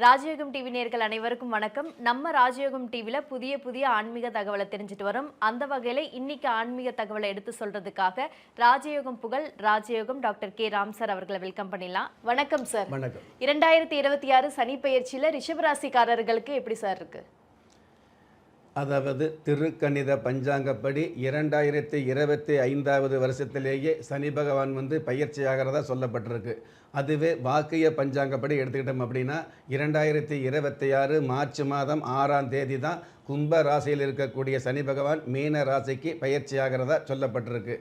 ராஜயோகம் டிவி நேயர்கள் அனைவருக்கும் வணக்கம். நம்ம ராஜயோகம் டிவில புதிய புதிய ஆன்மீக தகவலை தெரிஞ்சுட்டு வரோம். அந்த வகையில இன்னைக்கு ஆன்மீக தகவலை எடுத்து சொல்றதுக்காக ராஜயோகம் புகழ் ராஜயோகம் டாக்டர் கே ராம் சார் அவர்களை வெல்கம் பண்ணிடலாம். வணக்கம் சார். வணக்கம். 2026 சனி பெயர்ச்சியில ரிஷபராசிக்காரர்களுக்கு எப்படி சார் இருக்கு? அதாவது திருக்கணித பஞ்சாங்கப்படி 2025வது வருஷத்திலேயே சனி பகவான் பயிற்சியாகிறதா சொல்லப்பட்டிருக்கு. அதுவே வாக்கிய பஞ்சாங்கப்படி எடுத்துக்கிட்டோம் அப்படின்னா 2026 மார்ச் மாதம் 6ஆம் தேதி தான் கும்ப ராசியில் இருக்கக்கூடிய சனி பகவான் மீன ராசிக்கு பயிற்சியாகிறதா சொல்லப்பட்டிருக்கு.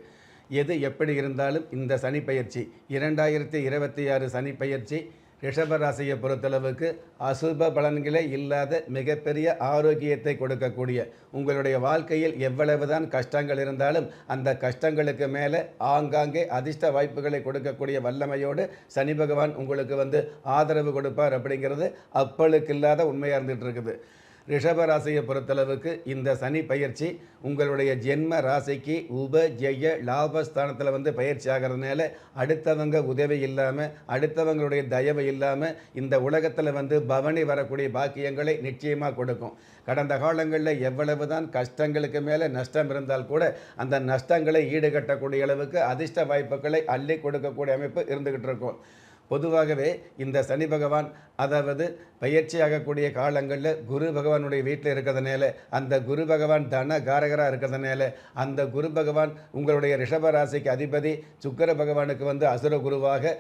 எது எப்படி இருந்தாலும் இந்த சனி பயிற்சி 2026 சனி பயிற்சி ரிஷபராசியை பொறுத்தளவுக்கு அசுப பலன்களே இல்லாத மிகப்பெரிய ஆரோக்கியத்தை கொடுக்கக்கூடிய, உங்களுடைய வாழ்க்கையில் எவ்வளவுதான் கஷ்டங்கள் இருந்தாலும் அந்த கஷ்டங்களுக்கு மேலே ஆங்காங்கே அதிர்ஷ்ட வாய்ப்புகளை கொடுக்கக்கூடிய வல்லமையோடு சனி பகவான் உங்களுக்கு ஆதரவு கொடுப்பார் அப்படிங்கிறது அப்பளுக்கு இல்லாத உண்மையாக இருந்துகிட்டு இருக்குது. ரிஷபராசியை பொறுத்தளவுக்கு இந்த சனி பயிற்சி உங்களுடைய ஜென்ம ராசிக்கு உபஜெய லாபஸ்தானத்தில் பயிற்சி ஆகிறதுனால அடுத்தவங்க உதவி இல்லாமல், அடுத்தவங்களுடைய தயவு இல்லாமல் இந்த உலகத்தில் பவனி வரக்கூடிய பாக்கியங்களை நிச்சயமாக கொடுக்கும். கடந்த காலங்களில் எவ்வளவு தான் கஷ்டங்களுக்கு மேலே நஷ்டம் இருந்தால் கூட அந்த நஷ்டங்களை ஈடுகட்டக்கூடிய அளவுக்கு அதிர்ஷ்ட வாய்ப்புகளை அள்ளி கொடுக்கக்கூடிய அமைப்பு இருந்துக்கிட்டு இருக்கும். பொதுவாகவே இந்த சனி பகவான் அதாவது பயிற்சியாகக்கூடிய காலங்களில் குரு பகவானுடைய வீட்டில் இருக்கிறதுனால, அந்த குரு பகவான் தன காரகராக இருக்கிறதுனால, அந்த குரு பகவான் உங்களுடைய ரிஷபராசிக்கு அதிபதி சுக்கிர பகவானுக்கு அசுர குருவாக,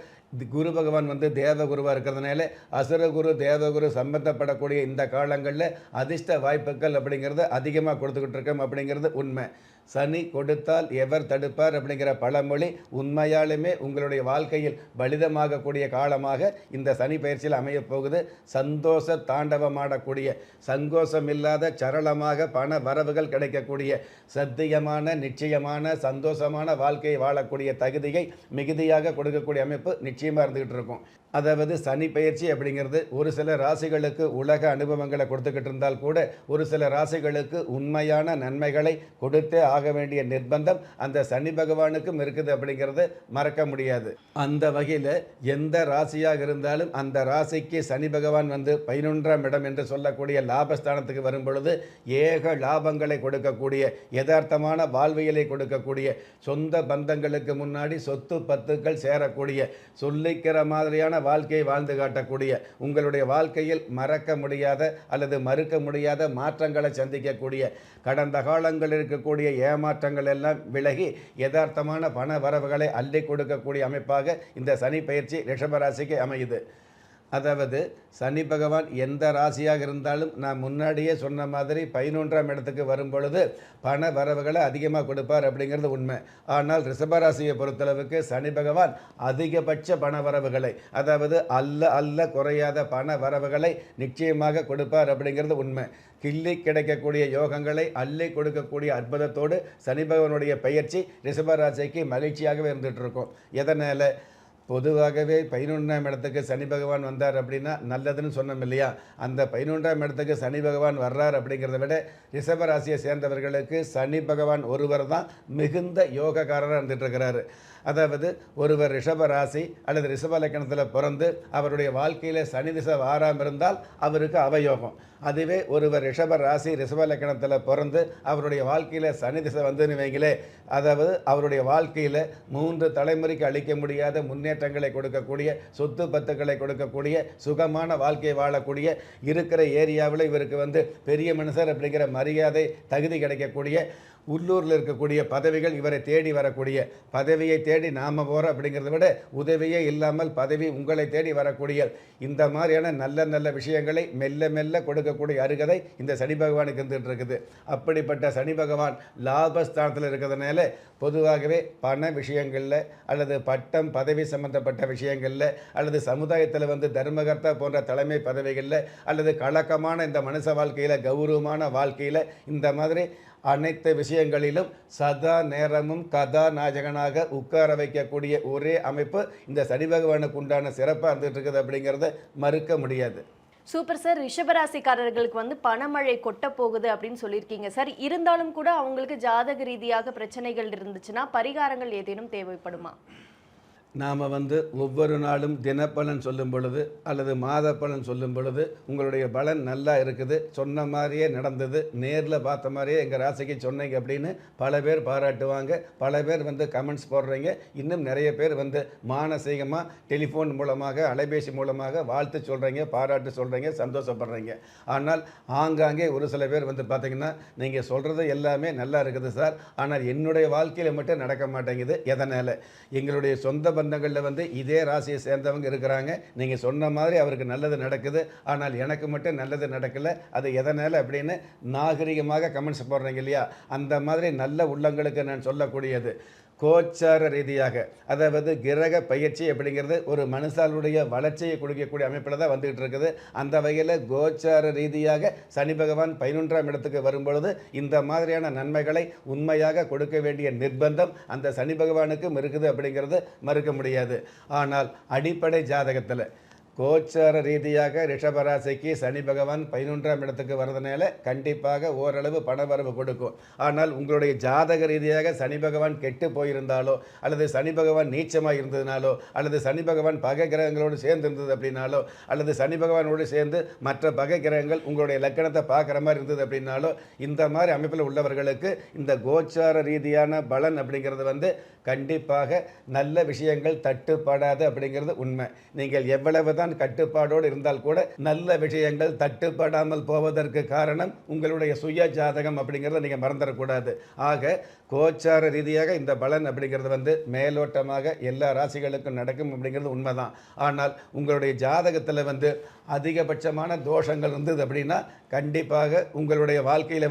குரு பகவான் தேவகுருவாக இருக்கிறதுனால அசுரகுரு தேவகுரு சம்பந்தப்படக்கூடிய இந்த காலங்களில் அதிர்ஷ்ட வாய்ப்புகள் அப்படிங்கிறது அதிகமாக கொடுத்துக்கிட்டு இருக்கோம் அப்படிங்கிறது உண்மை. சனி கொடுத்தால் எவர் தடுப்பார் அப்படிங்கிற பழமொழி உண்மையாலுமே உங்களுடைய வாழ்க்கையில் பலிதமாகக்கூடிய காலமாக இந்த சனி பயிற்சியில் அமையப் போகுது. சந்தோஷ தாண்டவமாடக்கூடிய, சங்கோஷம் இல்லாத சரளமாக பண வரவுகள் கிடைக்கக்கூடிய, சத்தியமான நிச்சயமான சந்தோஷமான வாழ்க்கையை வாழக்கூடிய தகுதியை மிகுதியாக கொடுக்கக்கூடிய அமைப்பு நிச்சயமாக இருந்துகிட்டு இருக்கும். அதாவது சனி பயிற்சி அப்படிங்கிறது ஒரு சில ராசிகளுக்கு உலக அனுபவங்களை கொடுத்துக்கிட்டு இருந்தால் கூட ஒரு சில ராசிகளுக்கு உண்மையான நன்மைகளை கொடுத்தே ஆக வேண்டிய நிர்பந்தம் அந்த சனி பகவானுக்கும் இருக்குது அப்படிங்கிறது மறக்க முடியாது. அந்த வகையில் எந்த ராசியாக இருந்தாலும் அந்த ராசிக்கு சனி பகவான் 11ஆம் இடம் என்று சொல்லக்கூடிய லாபஸ்தானத்துக்கு வரும் பொழுது ஏக லாபங்களை கொடுக்கக்கூடிய, யதார்த்தமான வாழ்வியலை கொடுக்கக்கூடிய, சொந்த பந்தங்களுக்கு முன்னாடி சொத்து பத்துக்கள் சேரக்கூடிய, சொல்லிக்கிற மாதிரியான வாழ்க்கையை வாழ்ந்து காட்டக்கூடிய, உங்களுடைய வாழ்க்கையில் மறக்க முடியாத அல்லது மறுக்க முடியாத மாற்றங்களை சந்திக்கக்கூடிய, கடந்த காலங்களில் இருக்கக்கூடிய ஏமாற்றங்கள் எல்லாம் விலகி யதார்த்தமான பண வரவுகளை அள்ளி கொடுக்கக்கூடிய அமைப்பாக இந்த சனி பயிற்சி ரிஷபராசிக்கு அமையுது. அதாவது சனி பகவான் எந்த ராசியாக இருந்தாலும் நான் முன்னாடியே சொன்ன மாதிரி 11ஆம் இடத்துக்கு வரும் பொழுது பண வரவுகளை அதிகமாக கொடுப்பார் அப்படிங்கிறது உண்மை. ஆனால் ரிஷபராசியை பொறுத்தளவுக்கு சனி பகவான் அதிகபட்ச பண வரவுகளை, அதாவது அல்ல குறையாத பண வரவுகளை நிச்சயமாக கொடுப்பார் அப்படிங்கிறது உண்மை. கிள்ளி கிடைக்கக்கூடிய யோகங்களை அள்ளி கொடுக்கக்கூடிய அற்புதத்தோடு சனி பகவானுடைய பயிற்சி ரிஷபராசிக்கு மகிழ்ச்சியாகவே இருந்துகிட்டு இருக்கும். எதனால்? பொதுவாகவே 11ஆம் இடத்துக்கு சனி பகவான் வந்தார் அப்படின்னா நல்லதுன்னு சொன்னோம் இல்லையா? அந்த 11ஆம் இடத்துக்கு சனி பகவான் வர்றார் அப்படிங்கிறத விட ரிஷபராசியை சேர்ந்தவர்களுக்கு சனி பகவான் ஒருவர் தான் மிகுந்த யோகக்காரராக இருந்துகிட்டு இருக்கிறாரு. அதாவது ஒருவர் ரிஷபராசி அல்லது ரிஷப லக்கணத்தில் பிறந்து அவருடைய வாழ்க்கையில் சனி திசை வாராமல் இருந்தால் அவருக்கு அவயோகம். அதுவே ஒருவர் ரிஷப ராசி ரிஷப லக்கணத்தில் பிறந்து அவருடைய வாழ்க்கையில் சனி திசை வந்துன்னு வைங்களே, அதாவது அவருடைய வாழ்க்கையில் 3 தலைமுறைக்கு அளிக்க முடியாத முன்னேற்றங்களை கொடுக்கக்கூடிய, சொத்து பத்துக்களை கொடுக்கக்கூடிய, சுகமான வாழ்க்கையை வாழக்கூடிய, இருக்கிற ஏரியாவில் இவருக்கு பெரிய மனுஷர் அப்படிங்கிற மரியாதை தகுதி கிடைக்கக்கூடிய, உள்ளூரில் இருக்கக்கூடிய பதவிகள் இவரை தேடி வரக்கூடிய, பதவியை தேடி நாம் போகிறோம் அப்படிங்கிறத விட உதவியே இல்லாமல் பதவி உங்களை தேடி வரக்கூடிய இந்த மாதிரியான நல்ல நல்ல விஷயங்களை மெல்ல மெல்ல கொடுக்கக்கூடிய அருகதை இந்த சனி பகவானுக்கு இருந்துகிட்டு இருக்குது. அப்படிப்பட்ட சனி பகவான் லாபஸ்தானத்தில் இருக்கிறதுனால பொதுவாகவே பண விஷயங்களில் அல்லது பட்டம் பதவி சம்பந்தப்பட்ட விஷயங்களில் அல்லது சமுதாயத்தில் தர்மகர்த்தா போன்ற தலைமை பதவிகளில் அல்லது கலக்கமான இந்த மனுஷ வாழ்க்கையில் கௌரவமான வாழ்க்கையில் இந்த மாதிரி அனைத்து விஷயங்களிலும் சதா நேரமும் கதாநாயகனாக உட்கார வைக்கக்கூடிய ஒரே அமைப்பு இந்த சனி பகவானுக்கு உண்டான சிறப்பாக இருந்துகிட்டு இருக்குது அப்படிங்கிறத மறுக்க முடியாது. Super sir. ரிஷபராசிக்காரர்களுக்கு பணமழை கொட்ட போகுது அப்படின்னு சொல்லியிருக்கீங்க சார். இருந்தாலும் கூட அவங்களுக்கு ஜாதக ரீதியாக பிரச்சனைகள் இருந்துச்சுன்னா பரிகாரங்கள் ஏதேனும் தேவைப்படுமா? நாம் ஒவ்வொரு நாளும் தினப்பலன் சொல்லும் பொழுது அல்லது மாத பலன் சொல்லும் பொழுது உங்களுடைய பலன் நல்லா இருக்குது, சொன்ன மாதிரியே நடந்தது, நேரில் பார்த்த மாதிரியே எங்கள் ராசிக்கு சொன்னீங்க அப்படின்னு பல பேர் பாராட்டுவாங்க. பல பேர் கமெண்ட்ஸ் போடுறீங்க. இன்னும் நிறைய பேர் மானசீகமாக டெலிஃபோன் மூலமாக அலைபேசி மூலமாக வாழ்த்து சொல்கிறீங்க, பாராட்டு சொல்கிறீங்க, சந்தோஷப்படுறீங்க. ஆனால் ஆங்காங்கே ஒரு சில பேர் பார்த்தீங்கன்னா நீங்கள் சொல்கிறது எல்லாமே நல்லா இருக்குது சார், ஆனால் என்னுடைய வாழ்க்கையில் மட்டும் நடக்க மாட்டேங்குது. எதனால்? எங்களுடைய சொந்த பந்தங்களில் இதே ராசியை சேர்ந்தவங்க இருக்கிறாங்க, நீங்கள் சொன்ன மாதிரி அவருக்கு நல்லது நடக்குது, ஆனால் எனக்கு மட்டும் நல்லது நடக்கலை, அது எதனால் அப்படின்னு நாகரிகமாக கமெண்ட்ஸ் போடுறீங்க இல்லையா? அந்த மாதிரி நல்ல உள்ளங்களுக்கு நான் சொல்லக்கூடியது கோச்சார ரீதியாக, அதாவது கிரக பயிற்சி அப்படிங்கிறது ஒரு மனுஷாளுடைய வளர்ச்சியை கொடுக்கக்கூடிய அமைப்பில் தான் வந்துகிட்டு இருக்குது. அந்த வகையில் கோச்சார ரீதியாக சனி பகவான் 11ஆம் இடத்துக்கு வரும்பொழுது இந்த மாதிரியான நன்மைகளை உண்மையாக கொடுக்க வேண்டிய நிர்பந்தம் அந்த சனி பகவானுக்கும் இருக்குது அப்படிங்கிறது மறுக்க முடியாது. ஆனால் அடிப்படை ஜாதகத்தில் கோச்சார ரீதியாக ரிஷபராசிக்கு சனி பகவான் 11ஆம் இடத்துக்கு வரதுனால கண்டிப்பாக ஓரளவு பணவரவு கொடுக்கும். ஆனால் உங்களுடைய ஜாதக ரீதியாக சனி பகவான் கெட்டு போயிருந்தாலோ அல்லது சனி பகவான் நீச்சமாக இருந்ததுனாலோ அல்லது சனி பகவான் பகை கிரகங்களோடு சேர்ந்து இருந்தது அப்படின்னாலோ அல்லது சனி பகவானோடு சேர்ந்து மற்ற பகை கிரகங்கள் உங்களுடைய லக்கணத்தை பார்க்குற மாதிரி இருந்தது அப்படின்னாலோ இந்த மாதிரி அமைப்பில் உள்ளவர்களுக்கு இந்த கோச்சார ரீதியான பலன் அப்படிங்கிறது கண்டிப்பாக நல்ல விஷயங்கள் தட்டுப்படாது அப்படிங்கிறது உண்மை. நீங்கள் எவ்வளவு தான் கட்டுப்பாடோடு இருந்தால் கூட நல்ல விஷயங்கள் தட்டுப்படாமல் போவதற்கு காரணம் உங்களுடைய சுய ஜாதகம் அப்படிங்கிறத நீங்கள் மறந்துடக்கூடாது. ஆக கோச்சார ரீதியாக இந்த பலன் அப்படிங்கிறது மேலோட்டமாக எல்லா ராசிகளுக்கும் நடக்கும் அப்படிங்கிறது உண்மைதான். ஆனால் உங்களுடைய ஜாதகத்தில் அதிகபட்சமான தோஷங்கள் இருந்தது அப்படின்னா கண்டிப்பாக உங்களுடைய வாழ்க்கையில்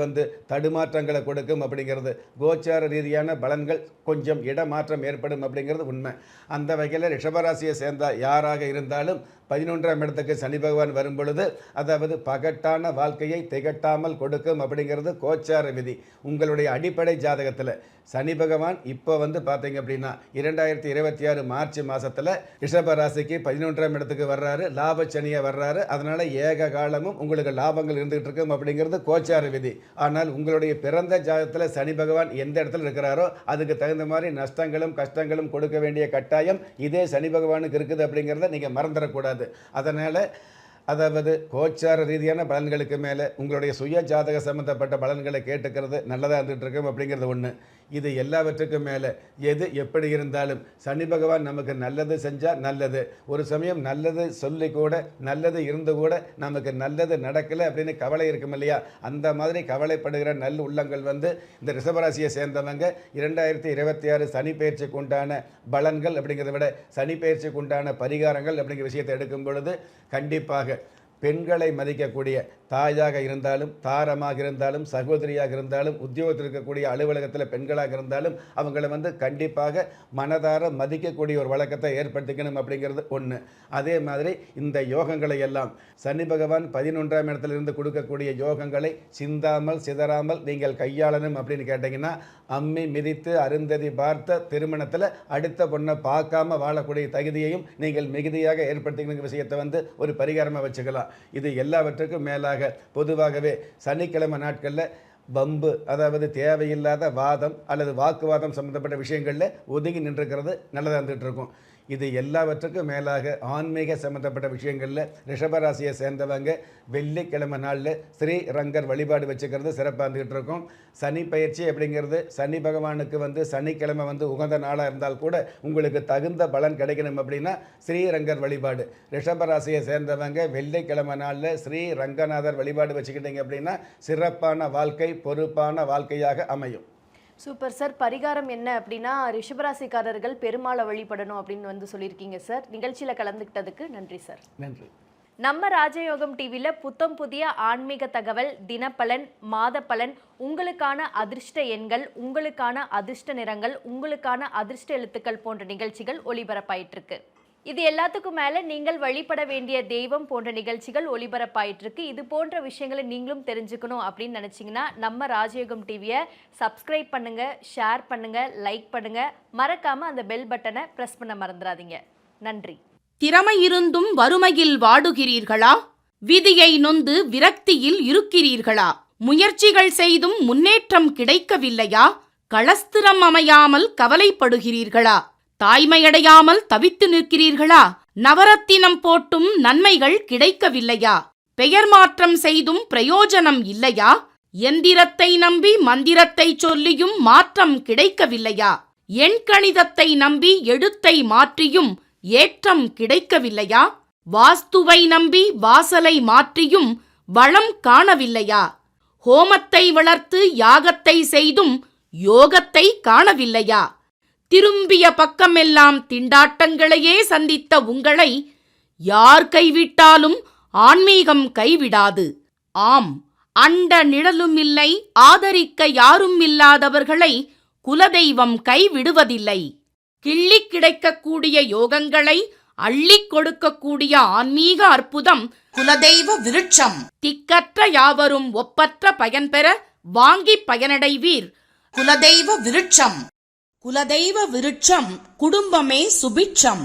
தடுமாற்றங்களை கொடுக்கும் அப்படிங்கிறது. கோச்சார ரீதியான பலன்கள் கொஞ்சம் இடமாற்றம் ஏற்படும் அப்படிங்கிறது உண்மை. அந்த வகையில் ரிஷபராசியை சேர்ந்த யாராக இருந்தாலும் 11ஆம் இடத்துக்கு சனி பகவான் வரும் பொழுது அதாவது பகட்டான வாழ்க்கையை திகட்டாமல் கொடுக்கும் அப்படிங்கிறது கோச்சார விதி. உங்களுடைய அடிப்படை ஜாதகத்தில் சனி பகவான் இப்போ பார்த்தீங்க அப்படின்னா 2026 மார்ச் மாதத்தில் ரிஷபராசிக்கு 11ஆம் இடத்துக்கு வர்றாரு, லாபச்சனியை வர்றாரு. அதனால் ஏக காலமும் உங்களுக்கு லாபங்கள் இருந்துகிட்டு இருக்கும் அப்படிங்கிறது கோச்சார விதி. ஆனால் உங்களுடைய பிறந்த ஜாதகத்தில் சனி பகவான் எந்த இடத்துல இருக்கிறாரோ அதுக்கு தகுந்த மாதிரி நஷ்டங்களும் கஷ்டங்களும் கொடுக்க வேண்டிய கட்டாயம் இதே சனி பகவானுக்கு இருக்குது அப்படிங்கிறத நீங்கள் மறந்துடக்கூடாது. அதனால் அதாவது கோச்சார ரீதியான பலன்களுக்கு மேலே உங்களுடைய சுய ஜாதக சம்பந்தப்பட்ட பலன்களை கேட்டுக்கிறது நல்லதாக இருந்துகிட்டு இருக்கும் அப்படிங்கிறது ஒன்று. இது எல்லாவற்றுக்கும் மேலே எது எப்படி இருந்தாலும் சனி பகவான் நமக்கு நல்லது செஞ்சால் நல்லது, ஒரு சமயம் நல்லது சொல்லி கூட நல்லது இருந்து கூட நமக்கு நல்லது நடக்கலை அப்படின்னு கவலை இருக்கும் இல்லையா? அந்த மாதிரி கவலைப்படுகிற நல்ல உள்ளங்கள் இந்த ரிஷபராசியை சேர்ந்தவங்க 2026 சனி பயிற்சிக்கு உண்டான பலன்கள் அப்படிங்கிறத விட சனி பயிற்சிக்கு உண்டான பரிகாரங்கள் அப்படிங்கிற விஷயத்தை எடுக்கும் பொழுது கண்டிப்பாக பெண்களை மதிக்கக்கூடிய தாயாக இருந்தாலும் தாரமாக இருந்தாலும் சகோதரியாக இருந்தாலும் உத்தியோகத்தில் இருக்கக்கூடிய அலுவலகத்தில் பெண்களாக இருந்தாலும் அவங்கள கண்டிப்பாக மனதார மதிக்கக்கூடிய ஒரு வழக்கத்தை ஏற்படுத்திக்கணும் அப்படிங்கிறது ஒன்று. அதே மாதிரி இந்த யோகங்களை எல்லாம் சனி பகவான் 11ஆம் இடத்திலிருந்து கொடுக்கக்கூடிய யோகங்களை சிந்தாமல் சிதறாமல் நீங்கள் கையாளணும் அப்படின்னு கேட்டிங்கன்னா அம்மி மிதித்து அருந்ததி பார்த்த திருமணத்தில் அடுத்த பொண்ணை பார்க்காம வாழக்கூடிய தகுதியையும் நீங்கள் மிகுதியாக ஏற்படுத்திக்கணுங்கிற விஷயத்தை ஒரு பரிகாரமாக வச்சுக்கலாம். இது எல்லாவற்றுக்கும் மேலாக பொதுவாகவே சனிக்கிழமை நாட்களில் வம்பு, அதாவது தேவையில்லாத வாதம் அல்லது வாக்குவாதம் சம்பந்தப்பட்ட விஷயங்களில் ஒதுங்கி நின்றுக்கிறது நல்லதாக இருந்துகிட்டு இருக்கும். இது எல்லாவற்றுக்கும் மேலாக ஆன்மீக சம்பந்தப்பட்ட விஷயங்களில் ரிஷபராசியை சேர்ந்தவங்க வெள்ளிக்கிழமை நாளில் ஸ்ரீ ரங்கர் வழிபாடு வச்சுக்கிறது சிறப்பாக இருந்துகிட்டு இருக்கும். சனி பயிற்சி அப்படிங்கிறது சனி பகவானுக்கு சனிக்கிழமை உகந்த நாளாக இருந்தால் கூட உங்களுக்கு தகுந்த பலன் கிடைக்கணும் அப்படின்னா ஸ்ரீரங்கர் வழிபாடு. ரிஷபராசியை சேர்ந்தவங்க வெள்ளிக்கிழமை நாளில் ஸ்ரீ ரங்கநாதர் வழிபாடு வச்சுக்கிட்டீங்க அப்படின்னா சிறப்பான வாழ்க்கை பொறுப்பான வாழ்க்கையாக அமையும். Super sir. பரிகாரம் என்ன அப்படின்னா ரிஷபராசிக்காரர்கள் பெருமாளை வழிபடணும் அப்படின்னு சொல்லியிருக்கீங்க சார். நிகழ்ச்சியில் கலந்துக்கிட்டதுக்கு நன்றி சார். நன்றி. நம்ம ராஜயோகம் டிவியில் புத்தம் புதிய ஆன்மீக தகவல், தினப்பலன், மாத பலன், உங்களுக்கான அதிர்ஷ்ட எண்கள், உங்களுக்கான அதிர்ஷ்ட நிறங்கள், உங்களுக்கான அதிர்ஷ்ட எழுத்துக்கள் போன்ற நிகழ்ச்சிகள் ஒளிபரப்பாயிட்டு இருக்கு. இது எல்லாத்துக்கும் மேலே நீங்கள் வழிபட வேண்டிய தெய்வம் போன்ற நிகழ்ச்சிகள் ஒளிபரப்பாயிட்டிருக்கு. இது போன்ற விஷயங்களை நீங்களும் தெரிஞ்சுக்கணும் அப்படின்னு நினச்சிங்கன்னா நம்ம ராஜயோகம் டிவியை சப்ஸ்கிரைப் பண்ணுங்கள், ஷேர் பண்ணுங்கள், லைக் பண்ணுங்கள். மறக்காமல் அந்த பெல் பட்டனை ப்ரெஸ் பண்ண மறந்துடாதீங்க. நன்றி. திறமை இருந்தும் வறுமையில் வாடுகிறீர்களா? விதியை நொந்து விரக்தியில் இருக்கிறீர்களா? முயற்சிகள் செய்தும் முன்னேற்றம் கிடைக்கவில்லையா? களஸ்திரம் அமையாமல் கவலைப்படுகிறீர்களா? தாய்மையடையாமல் தவித்து நிற்கிறீர்களா? நவரத்தினம் போட்டும் நன்மைகள் கிடைக்கவில்லையா? பெயர் மாற்றம் செய்தும் பிரயோஜனம் இல்லையா? எந்திரத்தை நம்பி மந்திரத்தை சொல்லியும் மாற்றம் கிடைக்கவில்லையா? எண்கணிதத்தை நம்பி எழுத்தை மாற்றியும் ஏற்றம் கிடைக்கவில்லையா? வாஸ்துவை நம்பி வாசலை மாற்றியும் வளம் காணவில்லையா? ஹோமத்தை வளர்த்து யாகத்தை செய்தும் யோகத்தை காணவில்லையா? திரும்பிய பக்கமெல்லாம் திண்டாட்டங்களையே சந்தித்த உங்களை யார் கைவிட்டாலும் ஆன்மீகம் கைவிடாது. ஆம், அண்ட நிழலும் இல்லை, ஆதரிக்க யாரும் இல்லாதவர்களை குலதெய்வம் கைவிடுவதில்லை. கிள்ளிக் கிடைக்கக்கூடிய யோகங்களை அள்ளிக் கொடுக்கக்கூடிய ஆன்மீக அற்புதம் குலதெய்வ விருட்சம். திக்கற்ற யாவரும் ஒப்பற்ற பயன்பெற வாங்கி பயனடைவீர். குலதெய்வ விருட்சம். குலதெய்வ விருட்சம் குடும்பமே சுபிட்சம்.